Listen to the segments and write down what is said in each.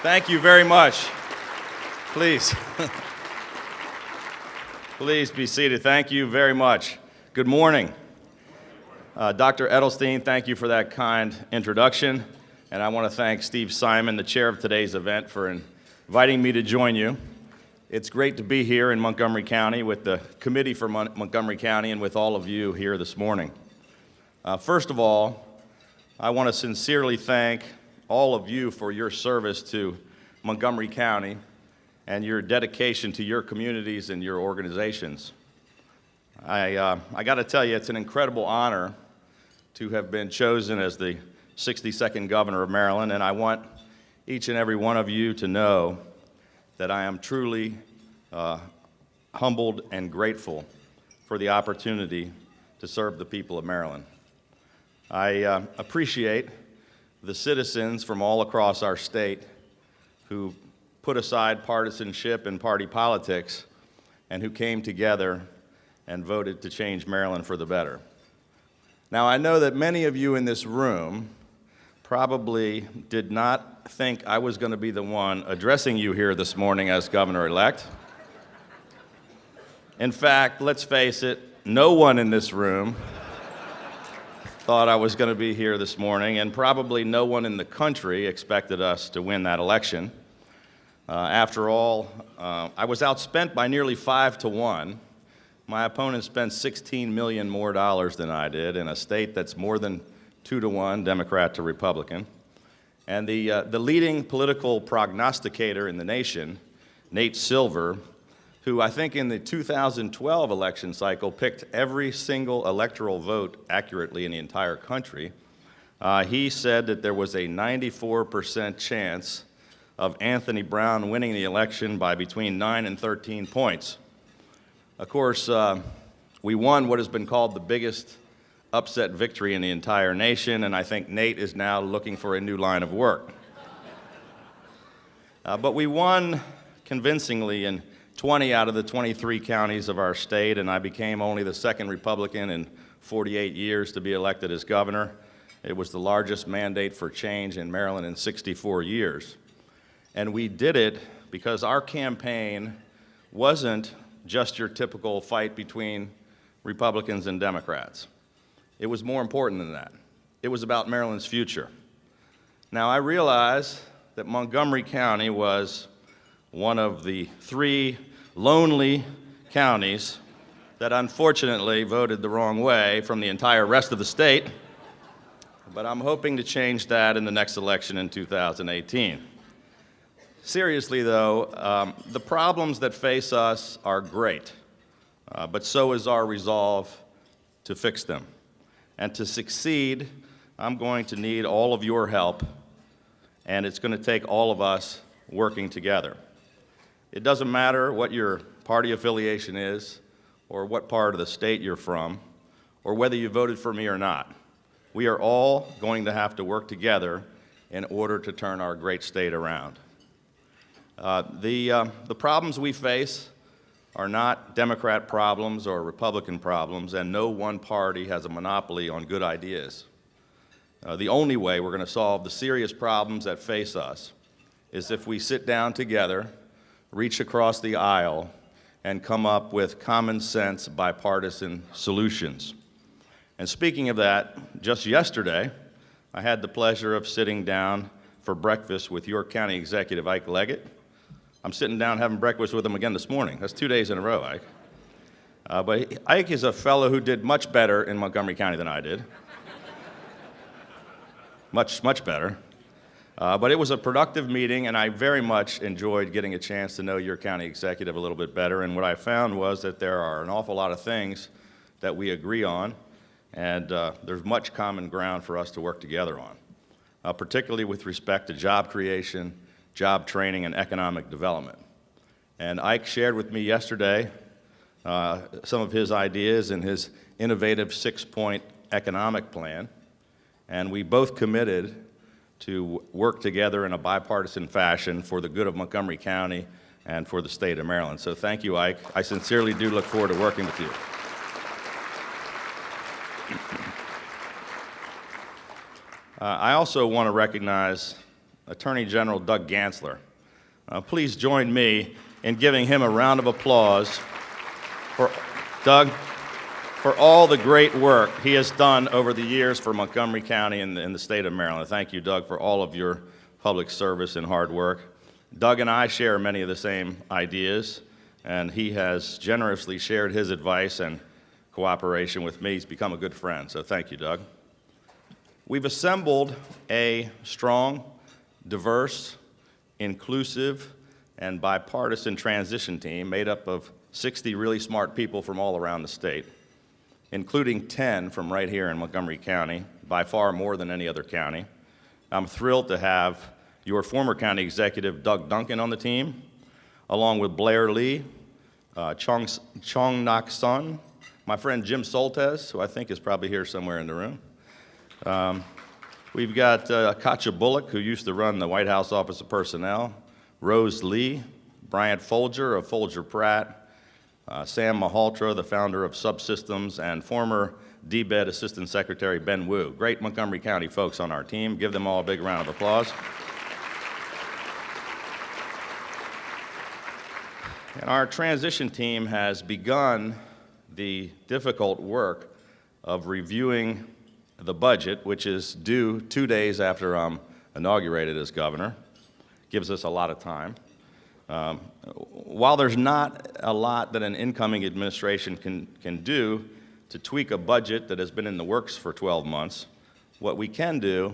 Thank you very much. Please. Please be seated. Thank you very much. Good morning. Dr. Edelstein, thank you for that kind introduction. And I want to thank Steve Simon, the chair of today's event, for inviting me to join you. It's great to be here in Montgomery County with the committee for Montgomery County and with all of you here this morning. First of all, I want to sincerely thank all of you for your service to Montgomery County and your dedication to your communities and your organizations. I got to tell you, it's an incredible honor to have been chosen as the 62nd governor of Maryland, and I want each and every one of you to know that I am truly humbled and grateful for the opportunity to serve the people of Maryland. I appreciate the citizens from all across our state who put aside partisanship and party politics and who came together and voted to change Maryland for the better. Now, I know that many of you in this room probably did not think I was going to be the one addressing you here this morning as governor-elect. In fact, let's face it, no one in this room thought I was going to be here this morning, and probably no one in the country expected us to win that election. After all, I was outspent by nearly 5-1. My opponent spent $16 million more than I did in a state that's more than 2-1, Democrat to Republican. And the leading political prognosticator in the nation, Nate Silver, who I think in the 2012 election cycle picked every single electoral vote accurately in the entire country, he said that there was a 94% chance of Anthony Brown winning the election by between 9 and 13 points. Of course, we won what has been called the biggest upset victory in the entire nation, and I think Nate is now looking for a new line of work. But we won convincingly in 20 out of the 23 counties of our state, and I became only the second Republican in 48 years to be elected as governor. It was the largest mandate for change in Maryland in 64 years. And we did it because our campaign wasn't just your typical fight between Republicans and Democrats. It was more important than that. It was about Maryland's future. Now, I realize that Montgomery County was one of the 3 lonely counties that unfortunately voted the wrong way from the entire rest of the state, but I'm hoping to change that in the next election in 2018. Seriously, though, the problems that face us are great, but so is our resolve to fix them. And to succeed, I'm going to need all of your help, and it's going to take all of us working together. It doesn't matter what your party affiliation is, or what part of the state you're from, or whether you voted for me or not. We are all going to have to work together in order to turn our great state around. The problems we face are not Democrat problems or Republican problems, and no one party has a monopoly on good ideas. The only way we're going to solve the serious problems that face us is if we sit down together, reach across the aisle, and come up with common sense bipartisan solutions. And speaking of that, just yesterday, I had the pleasure of sitting down for breakfast with your county executive, Ike Leggett. I'm sitting down having breakfast with him again this morning. That's 2 days in a row, Ike. But Ike is a fellow who did much better in Montgomery County than I did. Much better. But it was a productive meeting, and I very much enjoyed getting a chance to know your county executive a little bit better. And what I found was that there are an awful lot of things that we agree on, and there's much common ground for us to work together on, particularly with respect to job creation, job training, and economic development. And Ike shared with me yesterday some of his ideas in his innovative 6-point economic plan, and we both committed to work together in a bipartisan fashion for the good of Montgomery County and for the state of Maryland. So thank you, Ike. I sincerely do look forward to working with you. I also want to recognize Attorney General Doug Gansler. Please join me in giving him a round of applause for Doug, for all the great work he has done over the years for Montgomery County and the state of Maryland. Thank you, Doug, for all of your public service and hard work. Doug and I share many of the same ideas, and he has generously shared his advice and cooperation with me. He's become a good friend, so thank you, Doug. We've assembled a strong, diverse, inclusive, and bipartisan transition team made up of 60 really smart people from all around the state, including 10 from right here in Montgomery County, by far more than any other county. I'm thrilled to have your former county executive, Doug Duncan, on the team, along with Blair Lee, Chong Nak Sun, my friend Jim Soltes, who I think is probably here somewhere in the room. We've got Katja Bullock, who used to run the White House Office of Personnel, Rose Lee, Bryant Folger of Folger Pratt, Sam Malhotra, the founder of Subsystems, and former DBED Assistant Secretary Ben Wu. Great Montgomery County folks on our team. Give them all a big round of applause. And our transition team has begun the difficult work of reviewing the budget, which is due 2 days after I'm inaugurated as governor. Gives us a lot of time. While there's not a lot that an incoming administration can do to tweak a budget that has been in the works for 12 months, what we can do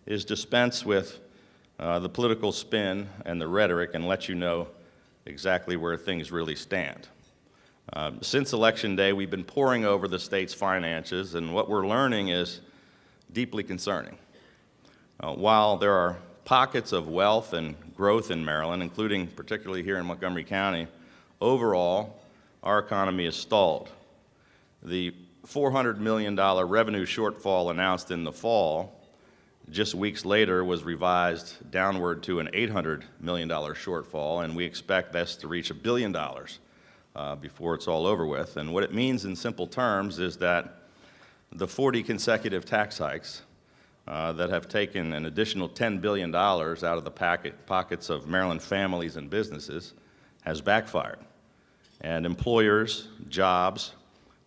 is dispense with the political spin and the rhetoric and let you know exactly where things really stand. Since Election Day, we've been poring over the state's finances, and what we're learning is deeply concerning. While there are pockets of wealth and growth in Maryland, including particularly here in Montgomery County, overall, our economy is stalled. The $400 million revenue shortfall announced in the fall, just weeks later, was revised downward to an $800 million shortfall, and we expect this to reach $1 billion before it's all over with. And what it means in simple terms is that the 40 consecutive tax hikes that have taken an additional $10 billion out of the pockets of Maryland families and businesses has backfired. And employers, jobs,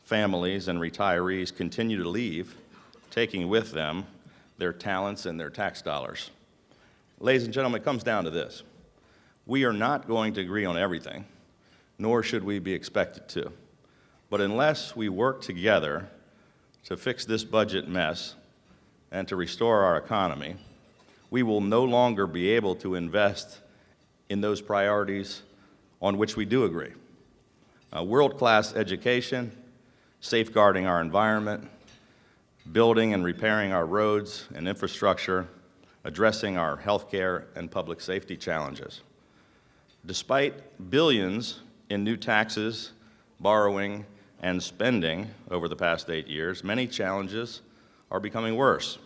families, and retirees continue to leave, taking with them their talents and their tax dollars. Ladies and gentlemen, it comes down to this. We are not going to agree on everything, nor should we be expected to. But unless we work together to fix this budget mess and to restore our economy, we will no longer be able to invest in those priorities on which we do agree. World-class education, safeguarding our environment, building and repairing our roads and infrastructure, addressing our healthcare and public safety challenges. Despite billions in new taxes, borrowing, and spending over the past 8 years, many challenges are becoming worse.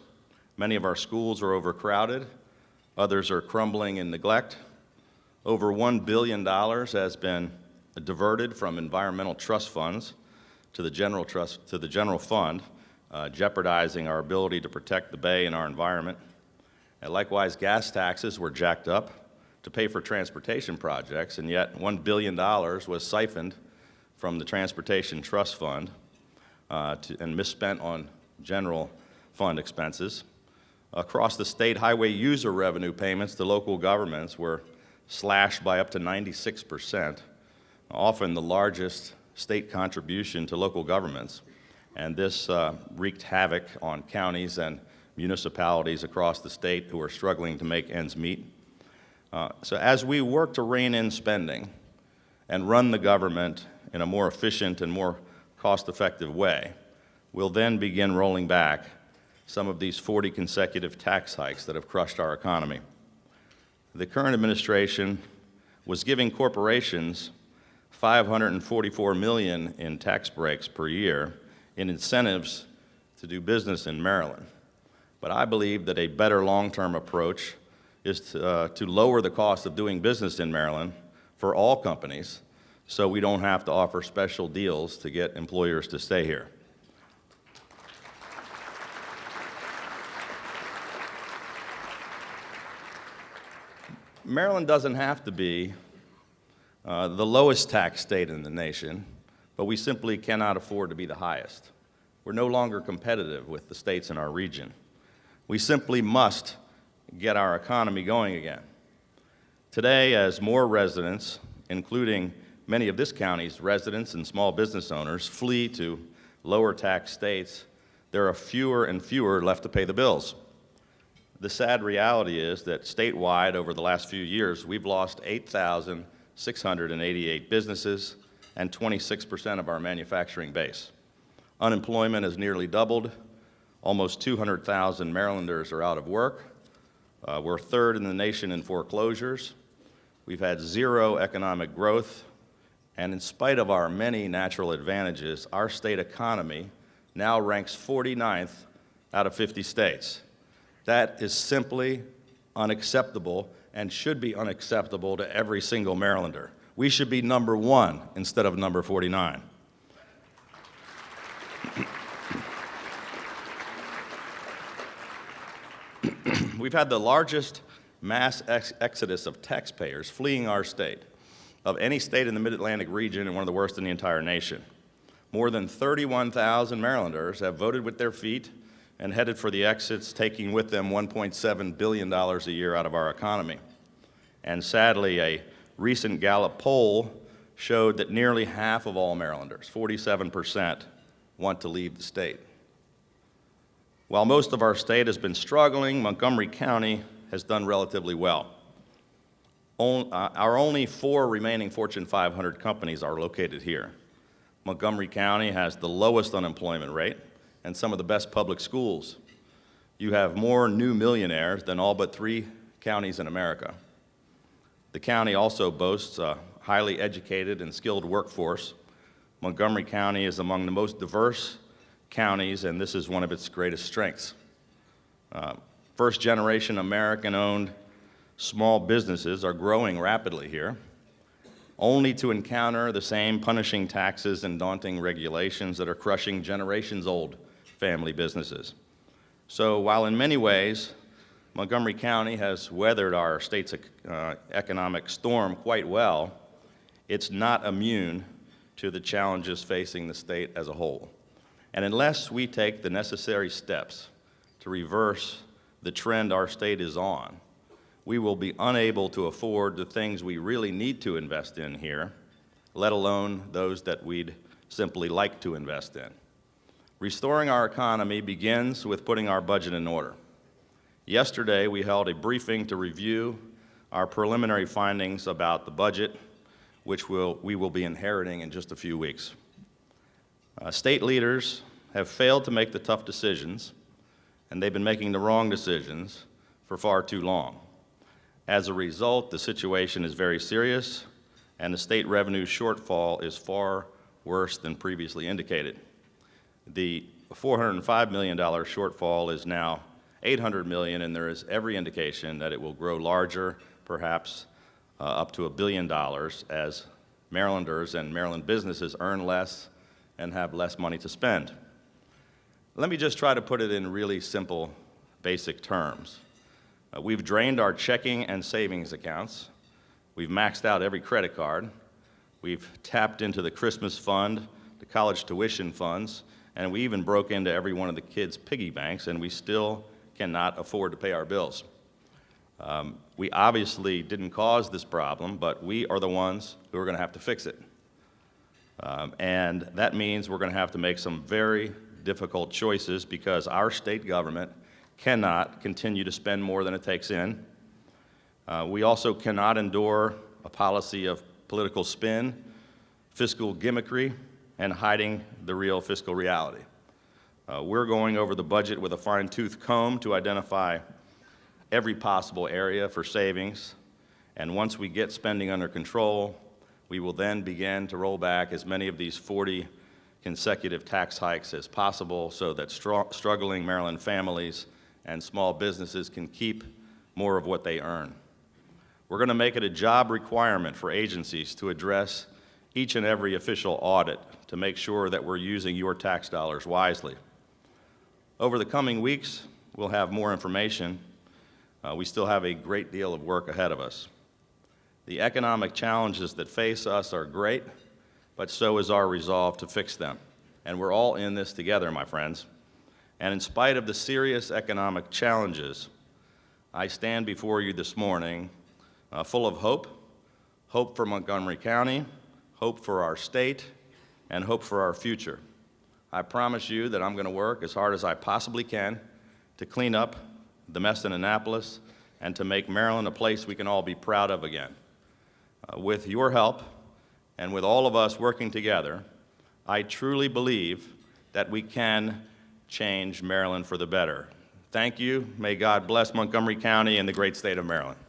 Many of our schools are overcrowded, others are crumbling in neglect. Over $1 billion has been diverted from environmental trust funds to the general fund, jeopardizing our ability to protect the bay and our environment. And likewise, gas taxes were jacked up to pay for transportation projects, and yet $1 billion was siphoned from the Transportation Trust Fund and misspent on general fund expenses. Across the state, highway user revenue payments to local governments were slashed by up to 96%, often the largest state contribution to local governments. And this wreaked havoc on counties and municipalities across the state who are struggling to make ends meet. So as we work to rein in spending and run the government in a more efficient and more cost-effective way, we'll then begin rolling back some of these 40 consecutive tax hikes that have crushed our economy. The current administration was giving corporations $544 million in tax breaks per year in incentives to do business in Maryland. But I believe that a better long-term approach is to lower the cost of doing business in Maryland for all companies so we don't have to offer special deals to get employers to stay here. Maryland doesn't have to be the lowest tax state in the nation, but we simply cannot afford to be the highest. We're no longer competitive with the states in our region. We simply must get our economy going again. Today, as more residents, including many of this county's residents and small business owners, flee to lower tax states, there are fewer and fewer left to pay the bills. The sad reality is that statewide, over the last few years, we've lost 8,688 businesses and 26% of our manufacturing base. Unemployment has nearly doubled. Almost 200,000 Marylanders are out of work. We're third in the nation in foreclosures. We've had zero economic growth. And in spite of our many natural advantages, our state economy now ranks 49th out of 50 states. That is simply unacceptable and should be unacceptable to every single Marylander. We should be number 1 instead of number 49. We've had the largest mass exodus of taxpayers fleeing our state of any state in the Mid-Atlantic region and one of the worst in the entire nation. More than 31,000 Marylanders have voted with their feet and headed for the exits, taking with them $1.7 billion a year out of our economy. And sadly, a recent Gallup poll showed that nearly half of all Marylanders, 47%, want to leave the state. While most of our state has been struggling, Montgomery County has done relatively well. Our only 4 remaining Fortune 500 companies are located here. Montgomery County has the lowest unemployment rate and some of the best public schools. You have more new millionaires than all but 3 counties in America. The county also boasts a highly educated and skilled workforce. Montgomery County is among the most diverse counties, and this is one of its greatest strengths. First-generation American-owned small businesses are growing rapidly here, only to encounter the same punishing taxes and daunting regulations that are crushing generations-old family businesses. So while in many ways Montgomery County has weathered our state's economic storm quite well, it's not immune to the challenges facing the state as a whole. And unless we take the necessary steps to reverse the trend our state is on, we will be unable to afford the things we really need to invest in here, let alone those that we'd simply like to invest in. Restoring our economy begins with putting our budget in order. Yesterday, we held a briefing to review our preliminary findings about the budget, which we will be inheriting in just a few weeks. State leaders have failed to make the tough decisions, and they've been making the wrong decisions for far too long. As a result, the situation is very serious, and the state revenue shortfall is far worse than previously indicated. The $405 million shortfall is now $800 million, and there is every indication that it will grow larger, perhaps up to $1 billion, as Marylanders and Maryland businesses earn less and have less money to spend. Let me just try to put it in really simple, basic terms. We've drained our checking and savings accounts. We've maxed out every credit card. We've tapped into the Christmas fund, the college tuition funds, and we even broke into every one of the kids' piggy banks, and we still cannot afford to pay our bills. We obviously didn't cause this problem, but we are the ones who are going to have to fix it. And that means we're going to have to make some very difficult choices because our state government cannot continue to spend more than it takes in. We also cannot endure a policy of political spin, fiscal gimmickry, and hiding the real fiscal reality. We're going over the budget with a fine-tooth comb to identify every possible area for savings, and once we get spending under control, we will then begin to roll back as many of these 40 consecutive tax hikes as possible so that struggling Maryland families and small businesses can keep more of what they earn. We're going to make it a job requirement for agencies to address each and every official audit to make sure that we're using your tax dollars wisely. Over the coming weeks, we'll have more information. We still have a great deal of work ahead of us. The economic challenges that face us are great, but so is our resolve to fix them. And we're all in this together, my friends. And in spite of the serious economic challenges, I stand before you this morning full of hope, hope for Montgomery County, hope for our state, and hope for our future. I promise you that I'm going to work as hard as I possibly can to clean up the mess in Annapolis and to make Maryland a place we can all be proud of again. With your help and with all of us working together, I truly believe that we can change Maryland for the better. Thank you. May God bless Montgomery County and the great state of Maryland.